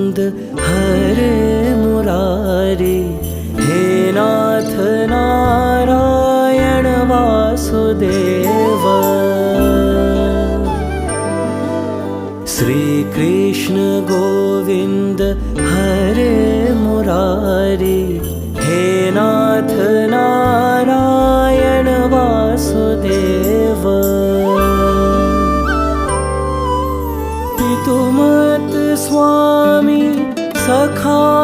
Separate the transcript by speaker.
Speaker 1: गोविंद हरे मुरारी, हे नाथ नारायण वासुदेव। श्री कृष्ण गोविंद हरे मुरारी, हे नाथ नारायण वासुदेव। पितुमत स्वामी सखा